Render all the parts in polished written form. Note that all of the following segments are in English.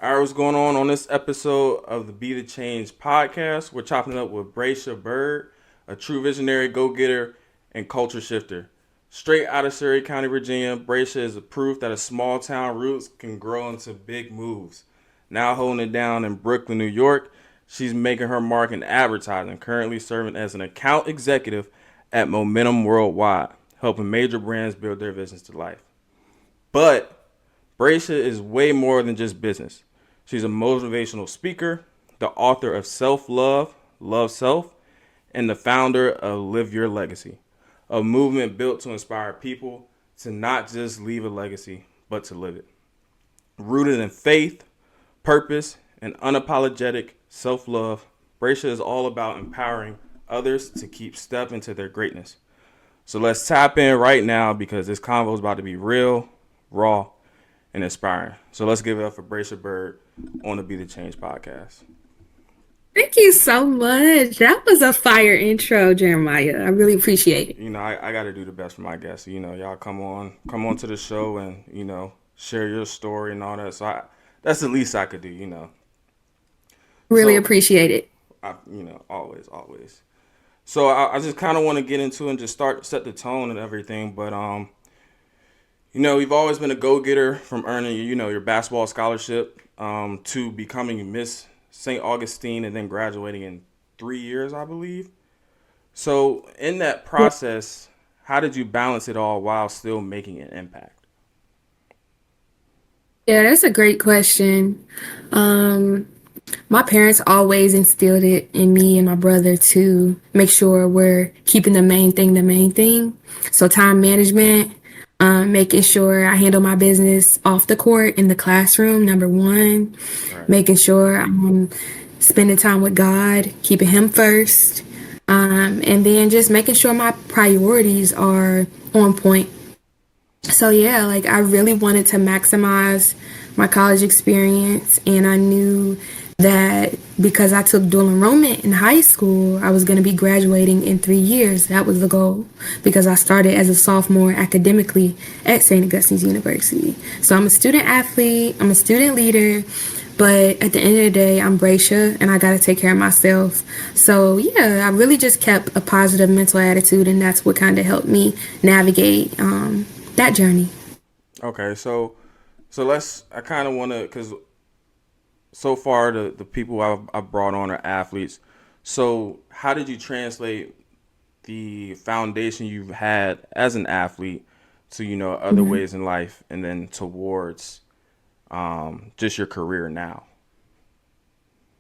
All right, what's going on this episode of the Be the Change podcast? We're chopping it up with Brécha Byrd, a true visionary, go-getter, and culture shifter. Straight out of Surrey County, Virginia, Brescia is a proof that a small town roots can grow into big moves. Now holding it down in Brooklyn, New York, she's making her mark in advertising, currently serving as an account executive at Momentum Worldwide, helping major brands build their business to life. But Brescia is way more than just business. She's a motivational speaker, the author of Self Love, Love Self, and the founder of Live Your Legacy, a movement built to inspire people to not just leave a legacy, but to live it. Rooted in faith, purpose, and unapologetic self love, Brescia is all about empowering others to keep step into their greatness. So let's tap in right now because this convo is about to be real, raw, and inspiring. So let's give it up for Brescia Byrd on the Be the Change podcast. Thank you so much. That was a fire intro, Jeremiah. I really appreciate it. I got to do the best for my guests. Y'all come on to the show and share your story and all that. So that's the least I could do. Really So appreciate it. always. So I just kind of want to get into and just start set the tone and everything. But you've always been a go getter from earning your basketball scholarship to becoming Miss St. Augustine and then graduating in 3 years, I believe. So in that Yeah, process, how did you balance it all while still making an impact? yeah, that's a great question. Um, my parents always instilled it in me and my brother to make sure we're keeping the main thing. So time management, making sure I handle my business off the court in the classroom, number one, Right. making sure I'm spending time with God, keeping Him first, and then just making sure my priorities are on point. So yeah, like I really wanted to maximize my college experience, and I knew that because I took dual enrollment in high school, I was going to be graduating in 3 years. That was the goal because I started as a sophomore academically at St. Augustine's University. So I'm a student athlete, I'm a student leader, but at the end of the day, I'm Brescia and I got to take care of myself. So yeah, I really just kept a positive mental attitude, and that's what kind of helped me navigate that journey. Okay. So let's. I kind of want to because so far the people I've brought on are athletes. So how did you translate the foundation you've had as an athlete to other Mhm. ways in life and then towards just your career now?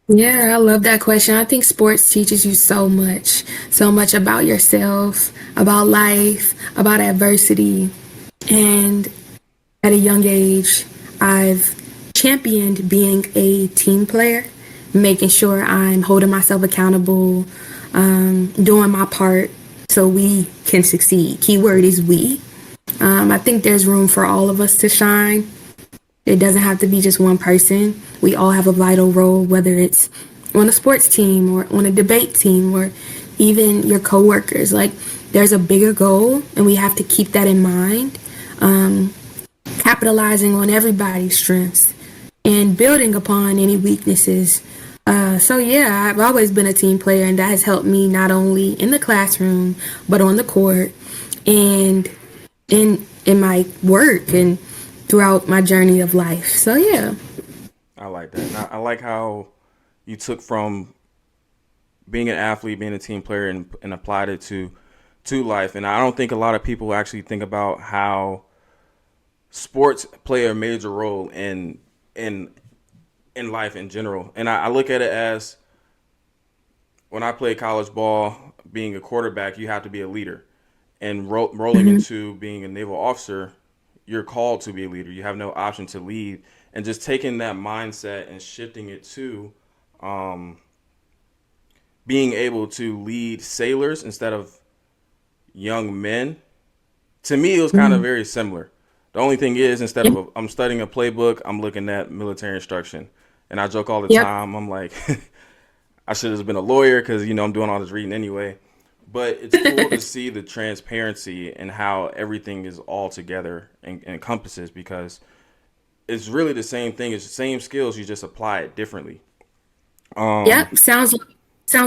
Yeah, I love that question. I think sports teaches you so much about yourself, about life, about adversity. And at a young age, I've championed being a team player, making sure I'm holding myself accountable, doing my part so we can succeed. Keyword is we. I think there's room for all of us to shine. It doesn't have to be just one person. We all have a vital role, whether it's on a sports team or on a debate team or even your coworkers. Like, there's a bigger goal, and we have to keep that in mind. Um, Capitalizing on everybody's strengths and building upon any weaknesses. So yeah, I've always been a team player, and that has helped me not only in the classroom but on the court and in my work and throughout my journey of life. So yeah. I like that. And I like how you took from being an athlete, being a team player, and applied it to life. And I don't think a lot of people actually think about how sports play a major role in in life in general. And I look at it as when I played college ball, being a quarterback, you have to be a leader. And rolling Mhm. into being a naval officer, you're called to be a leader. You have no option to lead. And just taking that mindset and shifting it to um, being able to lead sailors instead of young men, to me, it was kind of Mhm. very similar. The only thing is, instead of Yep. I'm studying a playbook, I'm looking at military instruction. And I joke all the Yep. time. I'm like, I should have been a lawyer because I'm doing all this reading anyway. But it's cool to see the transparency and how everything is all together and encompasses because it's really the same thing. It's the same skills. You just apply it differently. Um, Yep, sounds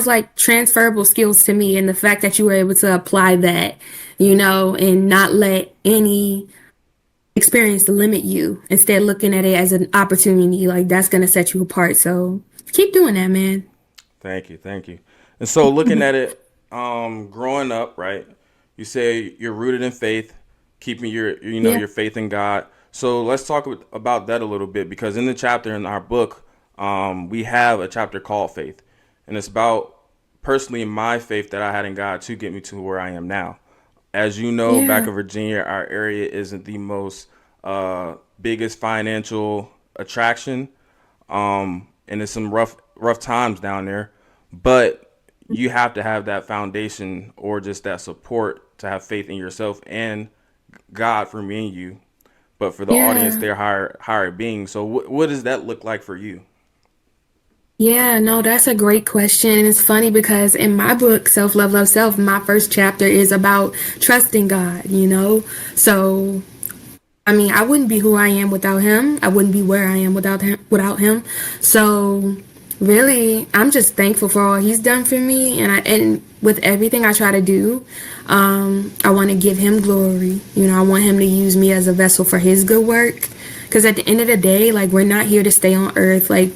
like transferable skills to me, and the fact that you were able to apply that, and not let any experience limit you. Instead, looking at it as an opportunity, like that's gonna set you apart. So keep doing that, man. Thank you, thank you. And so, looking at it, growing up, right? You say you're rooted in faith, keeping Yeah, your faith in God. So let's talk about that a little bit because in the chapter in our book, we have a chapter called faith, and it's about personally my faith that I had in God to get me to where I am now. As you know, back yeah, in Virginia, our area isn't the most biggest financial attraction, and it's some rough times down there. But you have to have that foundation or just that support to have faith in yourself and God for me and you. But for the audience, yeah. they're higher beings. So what does that look like for you? Yeah, no, that's a great question. And it's funny because in my book, Self Love, Love Self, my first chapter is about trusting God. So I mean, I wouldn't be who I am without him. I wouldn't be where I am without him. So really, I'm just thankful for all he's done for me, and with everything I try to do, I want to give him glory. I want him to use me as a vessel for his good work. Because at the end of the day, like we're not here to stay on earth. Like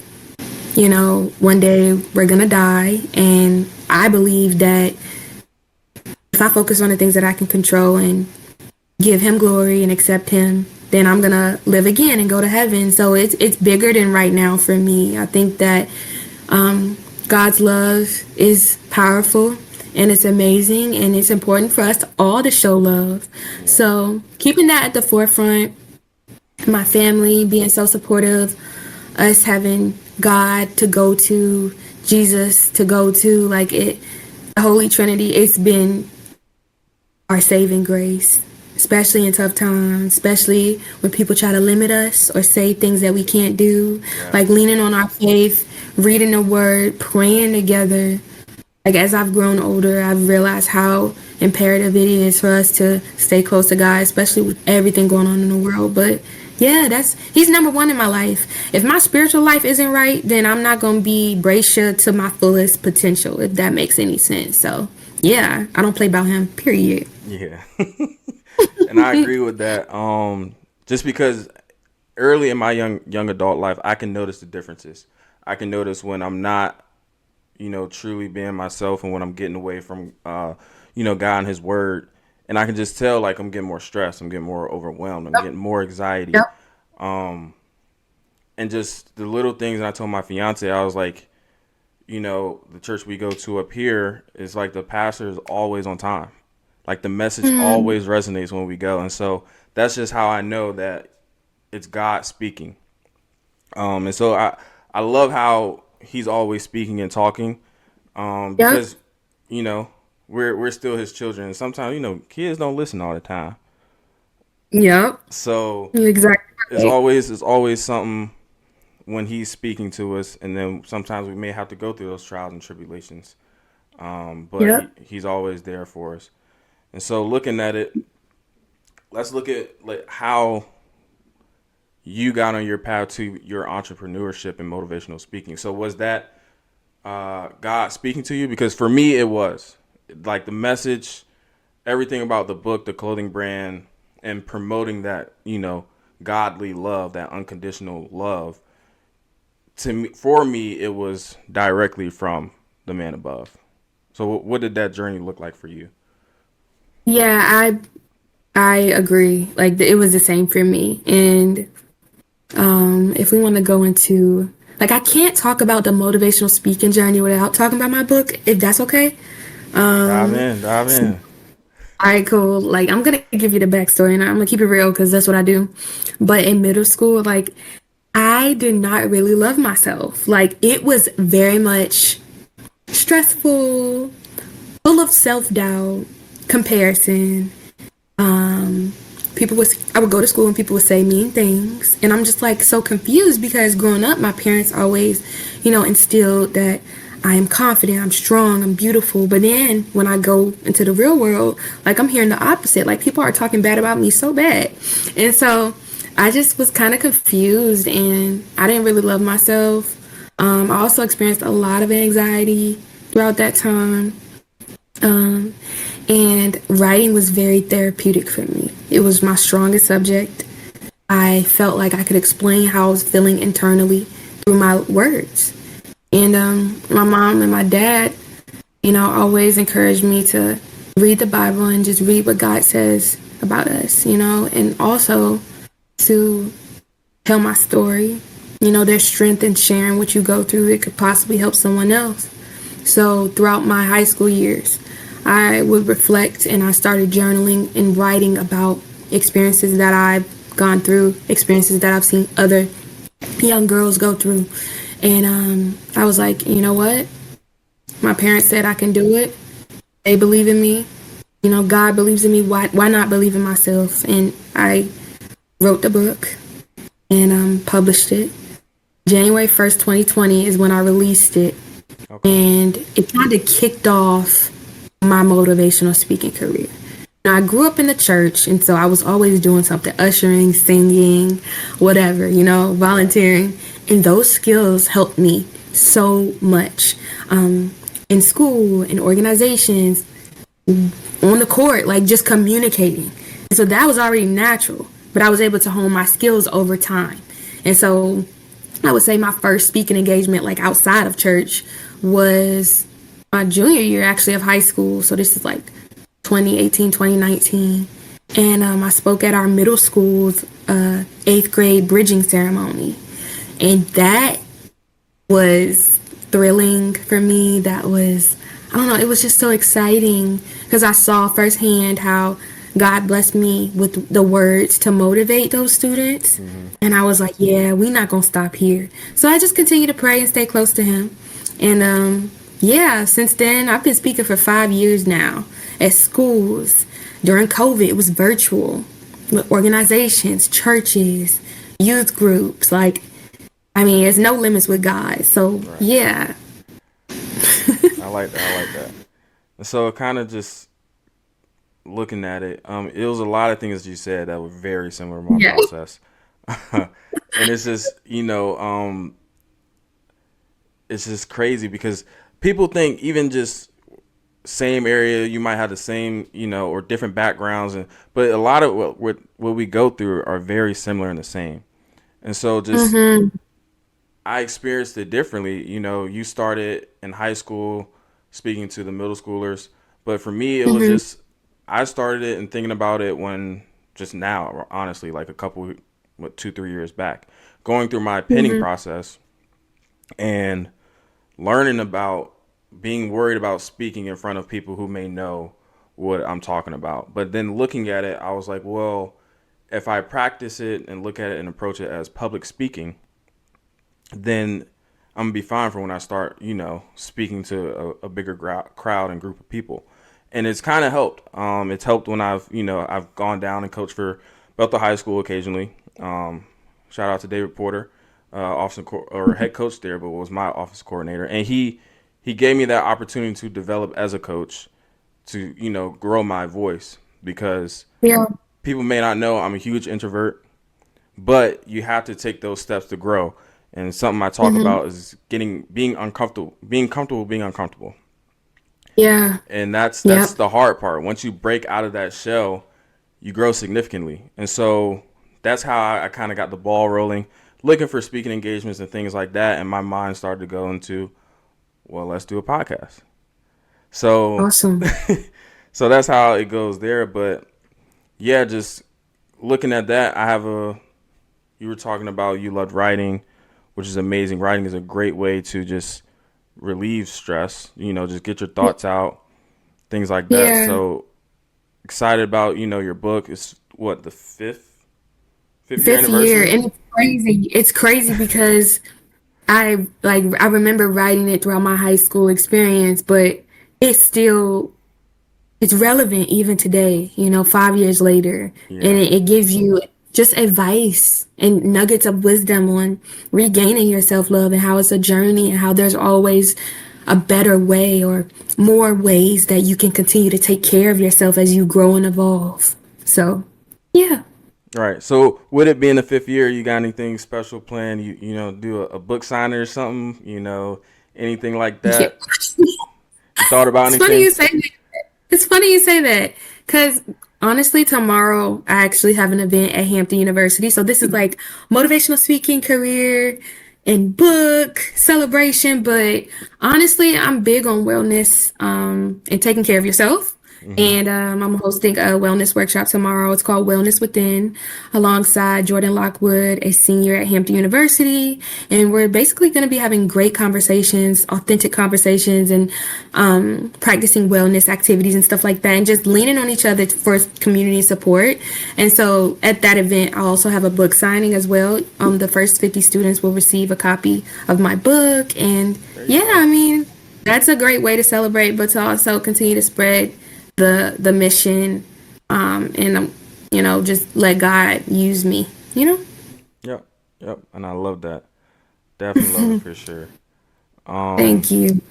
one day we're gonna die, and I believe that if I focus on the things that I can control and give him glory and accept him, then I'm gonna live again and go to heaven. So it's bigger than right now for me. I think that God's love is powerful and it's amazing, and it's important for us all to show love. Yeah. So keeping that at the forefront, my family being so supportive, us having God to go to, Jesus to go to, like it, the Holy Trinity, it's been our saving grace, especially in tough times, especially when people try to limit us or say things that we can't do, Yeah. like leaning on our faith, reading the word, praying together. Like as I've grown older, I've realized how imperative it is for us to stay close to God, especially with everything going on in the world. But yeah, he's number one in my life. If my spiritual life isn't right, then I'm not gonna be Brescia to my fullest potential, if that makes any sense. So yeah, I don't play about him. Period. Yeah. And I agree with that. Just because early in my young adult life, I can notice the differences. I can notice when I'm not, truly being myself, and when I'm getting away from, God and His Word, and I can just tell like I'm getting more stressed, I'm getting more overwhelmed, I'm getting more anxiety, Yep. and just the little things. And I told my fiance, I was like, the church we go to up here is like the pastor is always on time. Like the message Mm, always resonates when we go. And so that's just how I know that it's God speaking. And so I love how he's always speaking and talking. yep. Because, you know, we're still his children. And sometimes, kids don't listen all the time. Yep. So You're exactly right. it's always something when he's speaking to us, and then sometimes we may have to go through those trials and tribulations. But Yep. he's always there for us. And so looking at it, let's look at like how you got on your path to your entrepreneurship and motivational speaking. So was that God speaking to you? Because for me, it was like the message, everything about the book, the clothing brand, and promoting that, godly love, that unconditional love. To me, for me, it was directly from the man above. So what did that journey look like for you? Yeah, I agree. Like it was the same for me. And if we want to go into like I can't talk about the motivational speaking journey without talking about my book, if that's okay. Dive in, dive So, in. all right, cool. Like I'm gonna give you the backstory, and I'm gonna keep it real because that's what I do. But in middle school, like I did not really love myself. Like it was very much stressful, full of self doubt, comparison. People was I would go to school and people would say mean things, and I'm just like so confused because growing up, my parents always, instilled that I am confident, I'm strong, I'm beautiful. But then when I go into the real world, like I'm hearing the opposite. Like people are talking bad about me so bad, and so I just was kind of confused and I didn't really love myself. I also experienced a lot of anxiety throughout that time. Um, and writing was very therapeutic for me. It was my strongest subject. I felt like I could explain how I was feeling internally through my words. And my mom and my dad, always encouraged me to read the Bible and just read what God says about us, and also to tell my story. There's strength in sharing what you go through. It could possibly help someone else. So throughout my high school years, I would reflect and I started journaling and writing about experiences that I've gone through, experiences that I've seen other young girls go through. And I was like, you know what? My parents said I can do it. They believe in me. God believes in me. Why not believe in myself? And I wrote the book and published it. January 1st, 2020 is when I released it. Okay. And it kind of kicked off my motivational speaking career. Now, I grew up in the church, and so I was always doing something, ushering, singing, whatever, volunteering. And those skills helped me so much in school, in organizations, on the court, like just communicating. And so that was already natural, but I was able to hone my skills over time. And so I would say my first speaking engagement, like outside of church, was my junior year actually of high school. So this is like 2018, 2019. And I spoke at our middle school's 8th grade bridging ceremony. And that was thrilling for me. That was, I don't know, it was just so exciting because I saw firsthand how God blessed me with the words to motivate those students. And I was like, yeah, we're not going to stop here. So I just continue to pray and stay close to him. And yeah, since then, I've been speaking for 5 years now at schools. During COVID, it was virtual with organizations, churches, youth groups. Like, I mean, there's no limits with God. So, Right. yeah. I like that. I like that. And so kind of just looking at it, it was a lot of things you said that were very similar to my Yeah. process. And it's just, it's just crazy because people think even just same area, you might have the same, or different backgrounds, but a lot of what we go through are very similar and the same. And so just Mm-hmm. I experienced it differently. You started in high school speaking to the middle schoolers, but for me, it was Mm-hmm. just I started it and thinking about it when just now, honestly, like a couple, 2, 3 years back, going through my penning Mm-hmm. process and learning about being worried about speaking in front of people who may know what I'm talking about. But then looking at it, I was like, well, if I practice it and look at it and approach it as public speaking, then I'm gonna be fine for when I start, speaking to a bigger crowd and group of people. And it's kind of helped. It's helped when I've gone down and coached for Bethel High School occasionally. Shout out to David Porter, or head coach there, but was my office coordinator, and he gave me that opportunity to develop as a coach, to grow my voice because Yeah. people may not know I'm a huge introvert, but you have to take those steps to grow. And something I talk Mm-hmm. about is being comfortable being uncomfortable. Yeah. And that's Yep. the hard part. Once you break out of that shell, you grow significantly. And so that's how I kind of got the ball rolling, looking for speaking engagements and things like that. And my mind started to go into, well, let's do a podcast. So, Awesome. so that's how it goes there. But yeah, just looking at that, you were talking about you loved writing, which is amazing. Writing is a great way to just relieve stress, just get your thoughts out, things like that. Yeah. So excited about, your book. It's what, the fifth year 5th year. anniversary? And it's crazy. It's crazy because I remember writing it throughout my high school experience, but it's still it's relevant even today, 5 years later. And Yeah. it gives you just advice and nuggets of wisdom on regaining your self-love and how it's a journey and how there's always a better way or more ways that you can continue to take care of yourself as you grow and evolve. So, yeah. Right. So, with it being the fifth year, you got anything special planned? You do a book signing or something? Anything like Yeah. that? You thought about It's funny anything? you say that. It's funny you say that because honestly, tomorrow I actually have an event at Hampton University. So this is like motivational speaking, career, and book celebration. But honestly, I'm big on wellness and taking care of yourself. Hmm. And I'm hosting a wellness workshop tomorrow. It's called Wellness Within, alongside Jordan Lockwood, a senior at Hampton University. And we're basically going to be having great conversations, authentic conversations, and practicing wellness activities and stuff like that, and just leaning on each other for community support. And so at that event, I'll also have a book signing as well. The first 50 students will receive a copy of my book. And There you yeah, go. I mean, that's a great way to celebrate, but to also continue to spread the mission, and just let God use me. You know. Yep. Yep. And I love that. Definitely love it for sure. Um. Thank you.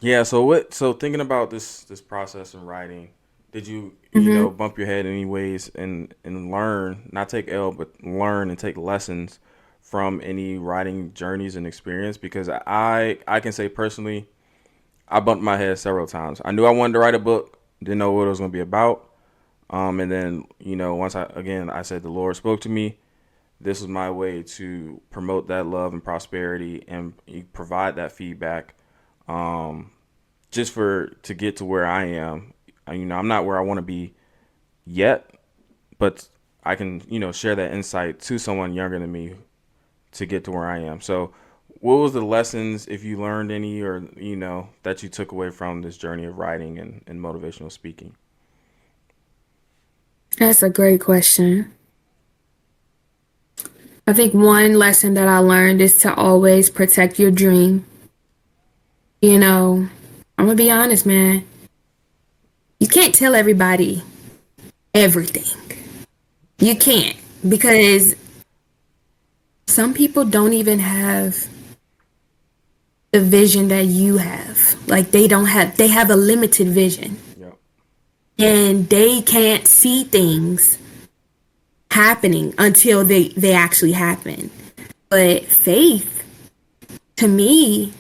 Yeah. So what? So thinking about this process and writing, did you Hmm. bump your head anyways and learn, not take L, but learn and take lessons from any writing journeys and experience? Because I can say personally, I bumped my head several times. I knew I wanted to write a book, didn't know what it was going to be about. And then, once I said the Lord spoke to me, this was my way to promote that love and prosperity and provide that feedback, um, just to get to where I am. I'm not where I want to be yet, but I can, share that insight to someone younger than me to get to where I am. So, what was the lessons, if you learned any, or that you took away from this journey of writing and motivational speaking? That's a great question. I think one lesson that I learned is to always protect your dream. You know, I'm gonna be honest, man. You can't tell everybody everything. You can't, because some people don't even have the vision that you have. Like they have a limited vision Yep. and they can't see things happening until they actually happen. But faith to me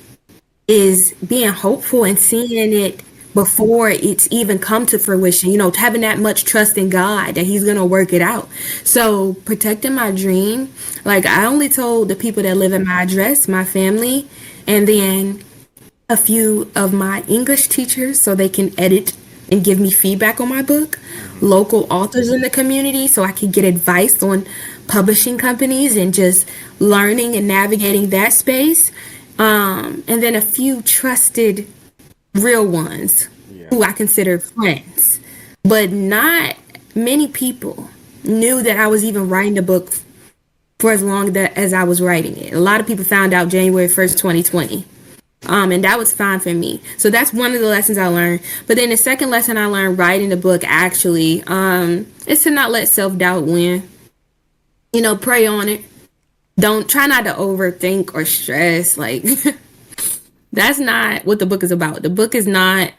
is being hopeful and seeing it before it's even come to fruition, having that much trust in God that he's going to work it out. So protecting my dream, like I only told the people that live in my address, my family, and then a few of my English teachers so they can edit and give me feedback on my book, Hmm. local authors in the community so I can get advice on publishing companies and just learning and navigating that space. And then a few trusted real ones Yeah. who I consider friends. But not many people knew that I was even writing the book for as long as I was writing it. A lot of people found out January 1st, 2020. And that was fine for me. So that's one of the lessons I learned. But then the second lesson I learned writing the book actually, is to not let self doubt win. Pray on it. Don't try not to overthink or stress. Like that's not what the book is about. The book is not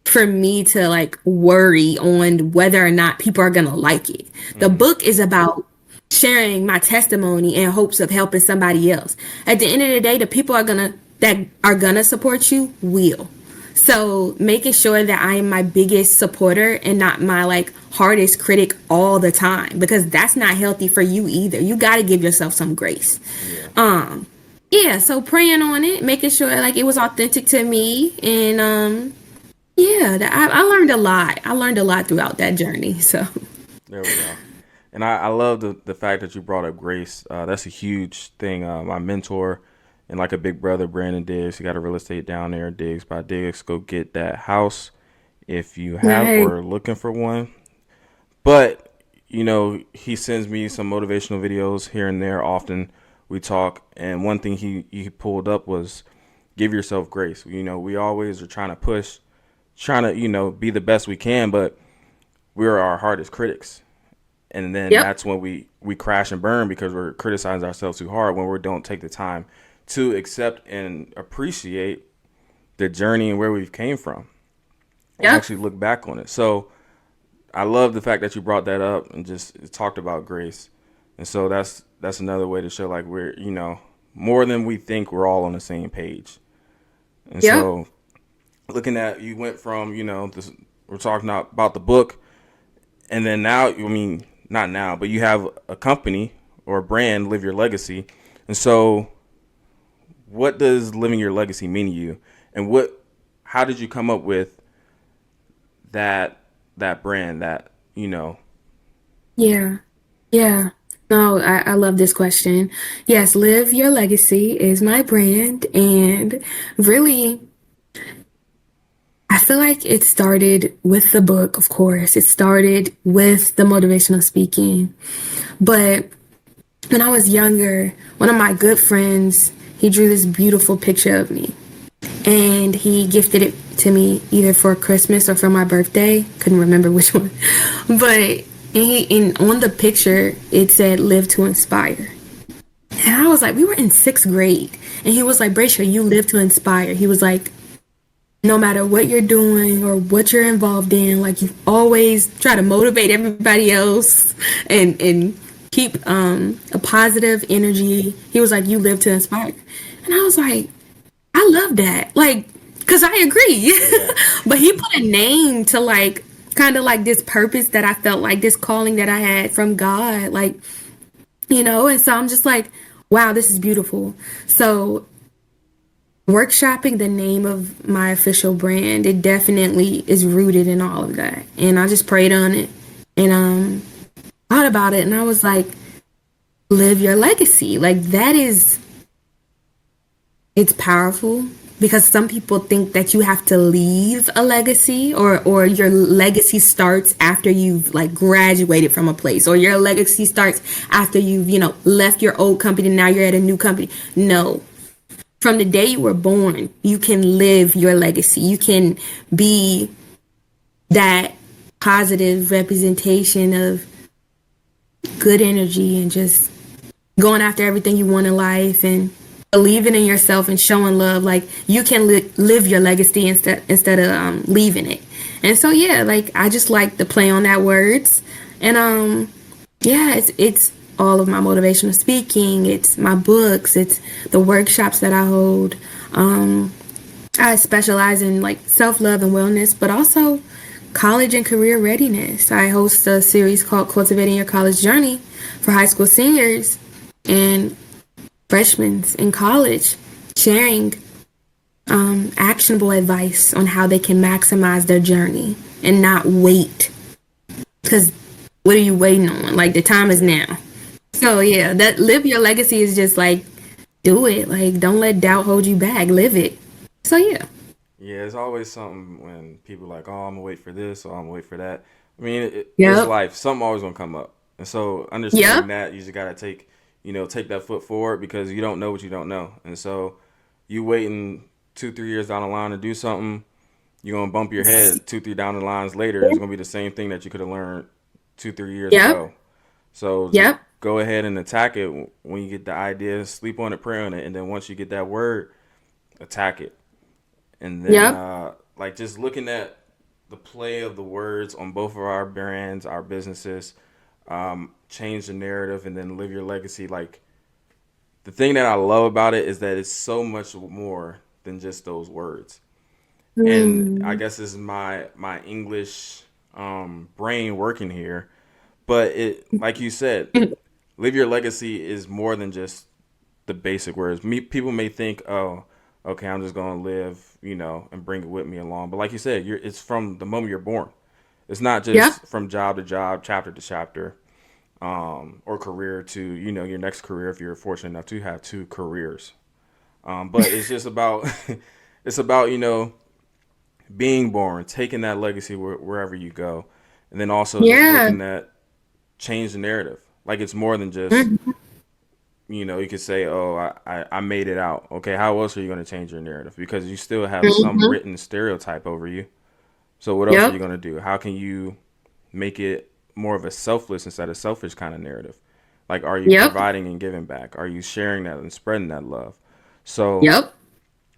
for me to like worry on whether or not people are gonna like it. The Hmm. book is about sharing my testimony in hopes of helping somebody else. At the end of the day, the people that are gonna support you will. So making sure that I am my biggest supporter and not my like hardest critic all the time, because that's not healthy for you either. You got to give yourself some grace. Yeah. Um, yeah, so praying on it, making sure like it was authentic to me, and yeah, I learned a lot. I learned a lot throughout that journey. So There we go. And I love the fact that you brought up Grace. That's a huge thing. My mentor and like a big brother, Brandon Diggs, he got a real estate down there, Diggs by Diggs. Go get that house if you have right. or looking for one. But, he sends me some motivational videos here and there. Often we talk. And one thing he pulled up was give yourself grace. We always are trying to push, trying to, be the best we can, but we're our hardest critics. And then Yep. that's when we crash and burn because we're criticizing ourselves too hard when we don't take the time to accept and appreciate the journey and where we've came from and Yep. actually look back on it. So I love the fact that you brought that up and just talked about grace. And so that's another way to show like we're, more than we think, we're all on the same page. And Yep. so looking at, you went from, this, we're talking about the book, and then now, I mean, not now, but you have a company or a brand, Live Your Legacy. And so what does living your legacy mean to you? And how did you come up with that brand, that, Yeah. Yeah. No, I love this question. Yes, Live Your Legacy is my brand. And really, I feel like it started with the book, of course. It started with the motivational speaking. But when I was younger, one of my good friends, he drew this beautiful picture of me. And he gifted it to me either for Christmas or for my birthday. Couldn't remember which one. But and on the picture, it said "Live to Inspire." And I was like, we were in sixth grade, and he was like, "Brescia, you live to inspire." He was like, no matter what you're doing or what you're involved in, like you always try to motivate everybody else and keep a positive energy. He was like, you live to inspire. And I was like, I love that. Like, cause I agree. yeah, But he put a name to like kind of like this purpose that I felt like this calling that I had from God. Like, and so I'm just like, wow, this is beautiful. So workshopping the name of my official brand, it definitely is rooted in all of that. And I just prayed on it and thought about it and I was like, live your legacy. Like that is it's powerful because some people think that you have to leave a legacy or your legacy starts after you've like graduated from a place or your legacy starts after you've, left your old company and now you're at a new company. No. From the day you were born, you can live your legacy. You can be that positive representation of good energy and just going after everything you want in life and believing in yourself and showing love. Like you can live your legacy instead of leaving it. And so yeah, like I just like to play on that words. And yeah, it's all of my motivational speaking, it's my books, it's the workshops that I hold. I specialize in like self-love and wellness, but also college and career readiness. I host a series called Cultivating Your College Journey for high school seniors and freshmen in college, sharing actionable advice on how they can maximize their journey and not wait. Because what are you waiting on? Like the time is now. So yeah, that live your legacy is just like do it. Like don't let doubt hold you back. Live it. So yeah. yeah. It's always something when people are like, oh, I'm gonna wait for this or I'm gonna wait for that. I mean, it's Yep. life. Something always gonna come up, and so understanding Yep. that, you just gotta take that foot forward because you don't know what you don't know, and so you waiting 2 3 years down the line to do something, you're gonna bump your head 2 3 down the lines later. It's gonna be the same thing that you could have learned 2 3 years Yep. ago. So just Yep. go ahead and attack it when you get the idea. Sleep on it, pray on it, and then once you get that word, attack it. And then Yep. like just looking at the play of the words on both of our brands, our businesses, change the narrative, and then live your legacy. Like the thing that I love about it is that it's so much more than just those words. And I Mm. guess this is my English brain working here, but it, like you said, live your legacy is more than just the basic words. People may think, oh, okay, I'm just gonna live, and bring it with me along. But like you said, it's from the moment you're born. It's not Yep. just from job to job, chapter to chapter, or career to your next career if you're fortunate enough to have two careers. But it's just about it's about being born, taking that legacy wherever you go, and then also just Yeah. looking at change the narrative. Like it's more than just Mhm. you could say, oh, I made it out. Okay, how else are you going to change your narrative? Because you still have some Mhm. written stereotype over you. So what else are you Yep. going to do? How can you make it more of a selfless instead of selfish kind of narrative? Like, are you Yep. providing and giving back? Are you sharing that and spreading that love? So Yep.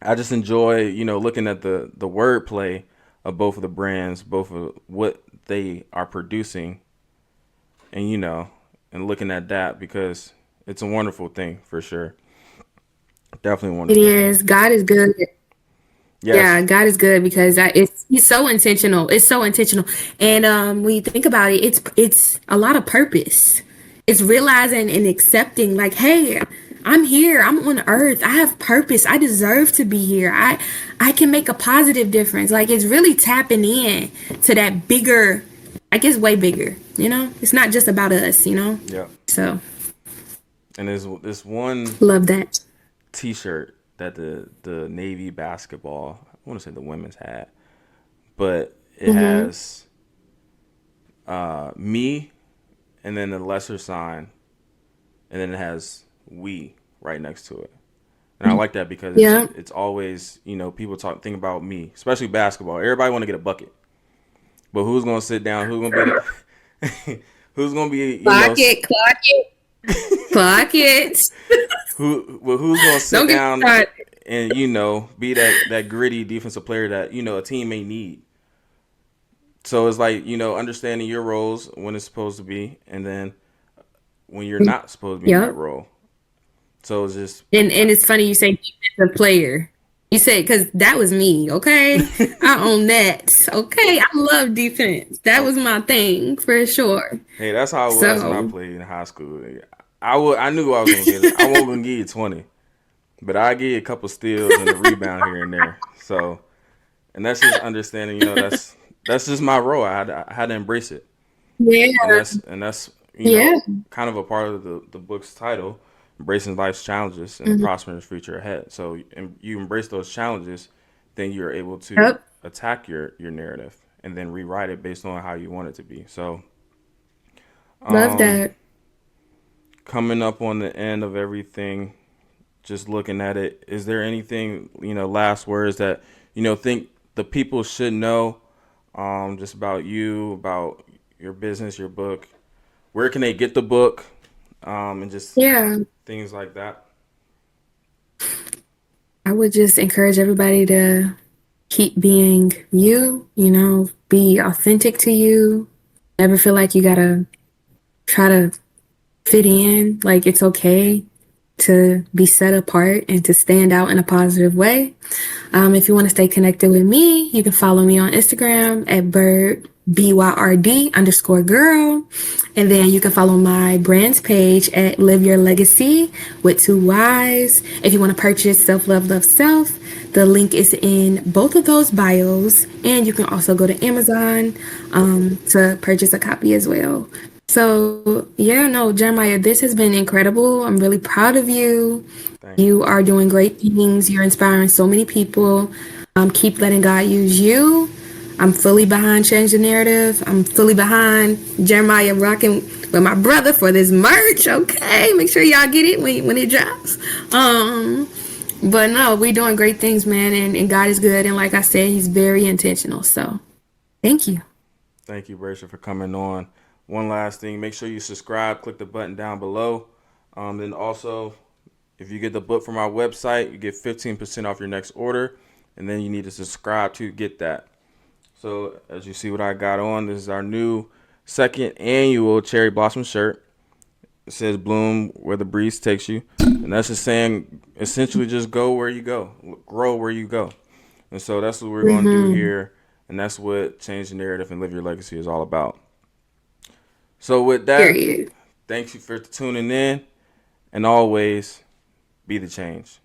I just enjoy, looking at the wordplay of both of the brands, both of what they are producing, and and looking at that, because it's a wonderful thing for sure. Definitely a It wonderful thing. is. God is good. Yeah, Yes. God is good because he's so intentional. It's so intentional. And when you think about it, it's a lot of purpose. It's realizing and accepting like, hey, I'm here. I'm on earth. I have purpose. I deserve to be here. I can make a positive difference. Like it's really tapping in to that bigger, I guess way bigger, you know? It's not just about us, you know? Yep. So, And there's this one love that. T-shirt that the Navy basketball, I want to say the women's had, but it Mhm. has me, and then the lesser sign, and then it has we right next to it. And I like that because Yeah. it's always, people think about me, especially basketball. Everybody want to get a bucket, but who's gonna sit down? Who's gonna be that? Who's gonna be, Clock it, clock it, clock it. who's gonna sit Don't get me down started. and be that gritty defensive player that a team may need. So it's like, understanding your roles when it's supposed to be, and then when you're not supposed to be in that Yep. role. So it's just And it's funny you say defensive player. You say because that was me. Okay, I own that. Okay, I love defense. That oh, was my thing for sure. hey, that's how it was when I So played in high school. I knew I was gonna get it. I wasn't gonna give you 20, but I give you a couple steals and a rebound here and there. So, and that's just understanding. That's just my role. I had to embrace it, and yeah, that's yeah, kind of a part of the book's title, embracing life's challenges and a mhm, prosperous future ahead. So you embrace those challenges, then you're able to yep, attack your narrative and then rewrite it based on how you want it to be. So, love um, that. coming up on the end of everything, just looking at it, is there anything, last words that think the people should know, just about you, about your business, your book? Where can they get the book, and just Yeah, things like that? I would just encourage everybody to keep being you. You know, be authentic to you. Never feel like you gotta try to fit in. Like it's okay to be set apart and to stand out in a positive way. If you want to stay connected with me, you can follow me on Instagram at Byrd BYRD underscore girl. And then you can follow my brand's page at Live Your Legacy with two Y's. If you want to purchase Self Love Love Self, the link is in both of those bios. And you can also go to Amazon to purchase a copy as well. So, yeah, no, Jeremiah, this has been incredible. I'm really proud of you. Thank you. You are doing great things. You're inspiring so many people. Keep letting God use you. I'm fully behind Change the Narrative. I'm fully behind Jeremiah rocking with my brother for this merch. Okay, make sure y'all get it when it drops. But no, we doing great things, man, and God is good. And like I said, He's very intentional. So thank you. Thank you, Brescia, for coming on. One last thing, make sure you subscribe, click the button down below. Then also, if you get the book from our website, you get 15% off your next order, and then you need to subscribe to get that. So as you see what I got on, this is our new second annual Cherry Blossom shirt. It says "Bloom where the breeze takes you," and that's just saying essentially just go where you go, grow where you go. And so that's what we're going to do Mm-hmm. here, and that's what Change the Narrative and Live Your Legacy is all about. So with that, Period. thank you for tuning in, and always be the change.